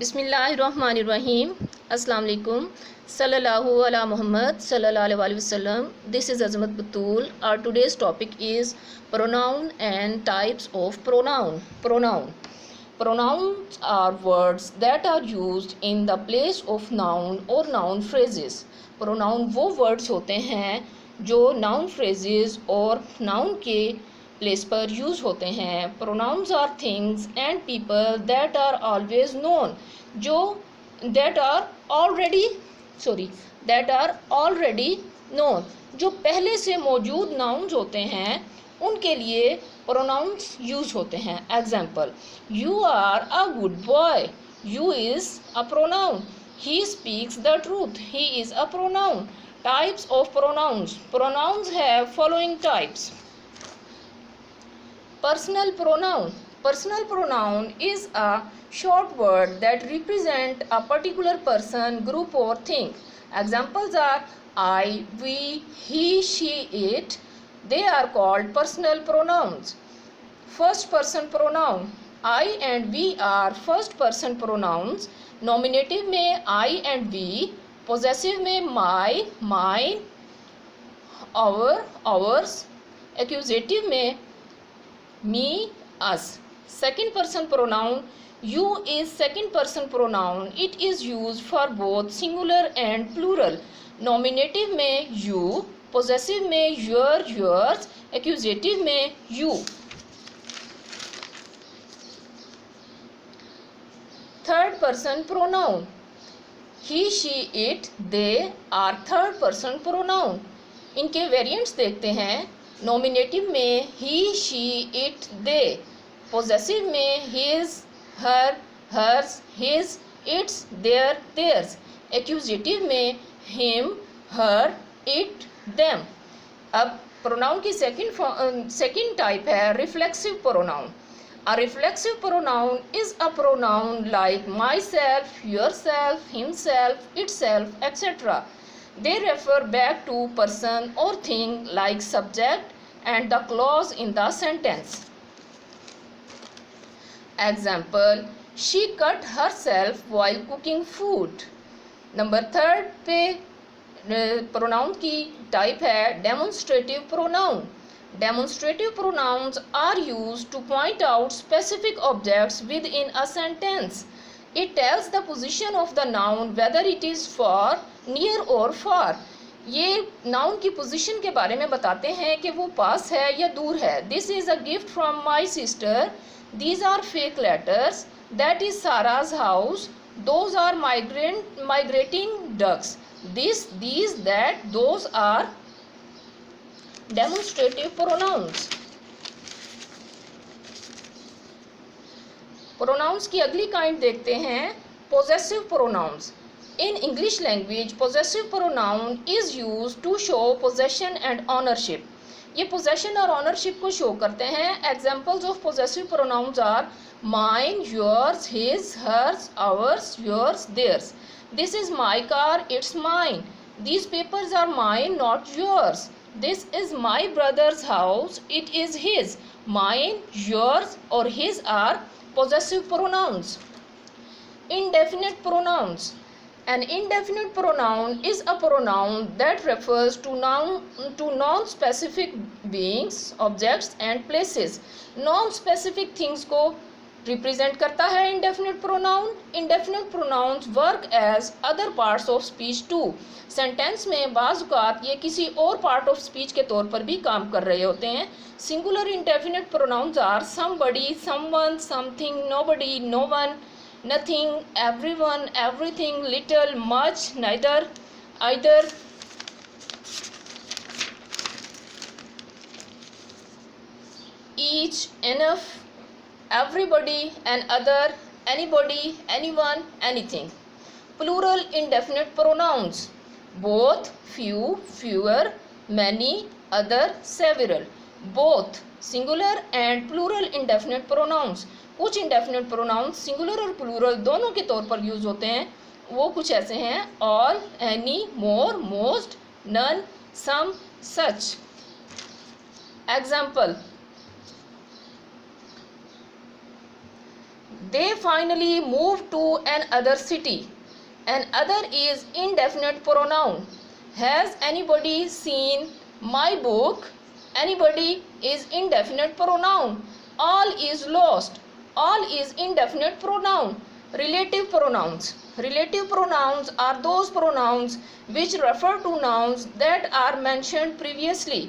बिस्मिल्लाहिर्रहमानिर्रहीम। अस्सलाम वालेकुम। सल्लल्लाहु अला मुहम्मद सल्लल्लाहु अलैहि वसल्लम। This is Azmat Batool. Our today's topic is pronoun and types of pronoun. Pronouns are words that are used in the place of noun or noun phrases. Pronoun वो words होते हैं जो noun phrases और noun के place पर use होते हैं। Pronouns are things and people that are always known, जो दैट आर ऑलरेडी नोन, जो पहले से मौजूद नाउन्स होते हैं उनके लिए प्रोनाउंस यूज होते हैं। Example, you are a good boy, you is a pronoun. He speaks the truth, he is a pronoun. Types of pronouns. Pronouns have following types. Personal pronoun. Personal pronoun is a short word that represent a particular person, group or thing. Examples are I, we, he, she, it. They are called personal pronouns. First person pronoun. I and we are first person pronouns. Nominative में I and we. Possessive में my, mine, our, ours. Accusative में me, us. Second person pronoun. You is second person pronoun. It is used for both singular and plural. Nominative में you, possessive में your, yours, accusative में you. Third person pronoun. He, she, it, they are third person pronoun. इनके variants देखते हैं। Nominative में he, she, it, they. Possessive में his, her, hers, his, its, their, theirs. Accusative में him, her, it, them. अब pronoun की second type है reflexive pronoun. A reflexive pronoun is a pronoun like myself, yourself, himself, itself, etc. They refer back to person or thing like subject and the clause in the sentence. Example, she cut herself while cooking food. Number third पे pronoun की type है demonstrative pronoun. Demonstrative pronouns are used to point out specific objects within a sentence. It tells the position of the noun whether it is far, near or far. ये noun की position के बारे में बताते हैं कि वो पास है या दूर है. This is a gift from my sister. These are fake letters. That is Sarah's house. Those are migrating ducks. This, these, that, those are demonstrative pronouns. Pronouns की अगली काइंड देखते हैं possessive pronouns. In English language possessive pronoun is used to show possession and ownership. ये possession और ownership को show करते हैं. Examples of possessive pronouns are mine, yours, his, hers, ours, yours, theirs. This is my car, it's mine. These papers are mine, not yours. This is my brother's house, it is his. Mine, yours or his are possessive pronouns. Indefinite pronouns. An indefinite pronoun is a pronoun that refers to non-specific beings, objects and places. Non-specific things को represent करता है indefinite pronoun. Indefinite pronouns work as other parts of speech too. Sentence में बाज़ ये किसी और part of speech के तौर पर भी काम कर रहे होते हैं. Singular indefinite pronouns are somebody, someone, something, nobody, no one, nothing, everyone, everything, little, much, neither, either. Each, enough, everybody, and other, anybody, anyone, anything. Plural indefinite pronouns. Both, few, fewer, many, other, several. Both singular and plural indefinite pronouns. कुछ indefinite pronouns singular और plural दोनों के तौर पर use होते हैं. वो कुछ ऐसे हैं all, any, more, most, none, some, such. Example, They finally moved to another city. Another is indefinite pronoun. Has anybody seen my book? Anybody is indefinite pronoun. All is lost. All is indefinite pronoun. Relative pronouns. Relative pronouns are those pronouns which refer to nouns that are mentioned previously.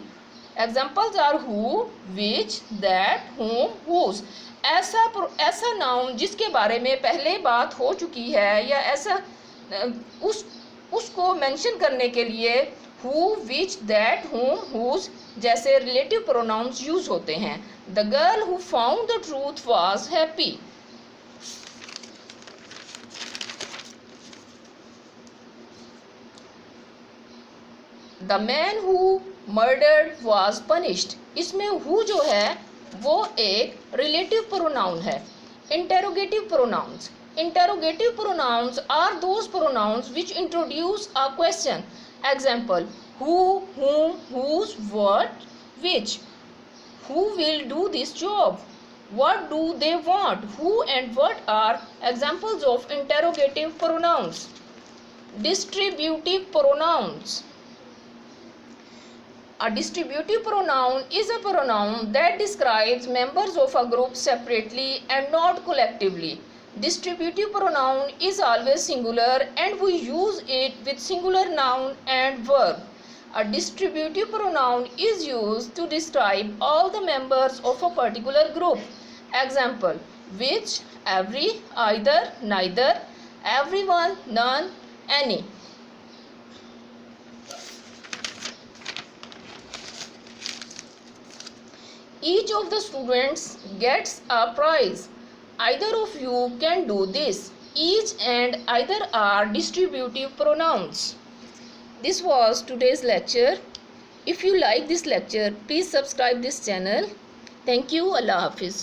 Examples are who, which, that, whom, whose. ऐसा noun जिसके बारे में पहले बात हो चुकी है या ऐसा उसको मेंशन करने के लिए who, which, that, whom, whose जैसे रिलेटिव प्रोनाउंस यूज होते हैं. The girl who found the truth was happy. The man who murdered was punished. इसमें हु जो है वो एक रिलेटिव प्रोनाउन है. Interrogative pronounce. Interrogative pronouns are those pronouns which introduce a question. Example: who, whom, whose, what, which. Who will do this job? What do they want? Who and what are examples of interrogative pronouns. Distributive pronouns. A distributive pronoun is a pronoun that describes members of a group separately and not collectively. Distributive pronoun is always singular and we use it with singular noun and verb. A distributive pronoun is used to describe all the members of a particular group. Example: which, every, either, neither, everyone, none, any. Each of the students gets a prize. Either of you can do this. Each and either are distributive pronouns. This was today's lecture. If you like this lecture, please subscribe this channel. Thank you. Allah Hafiz.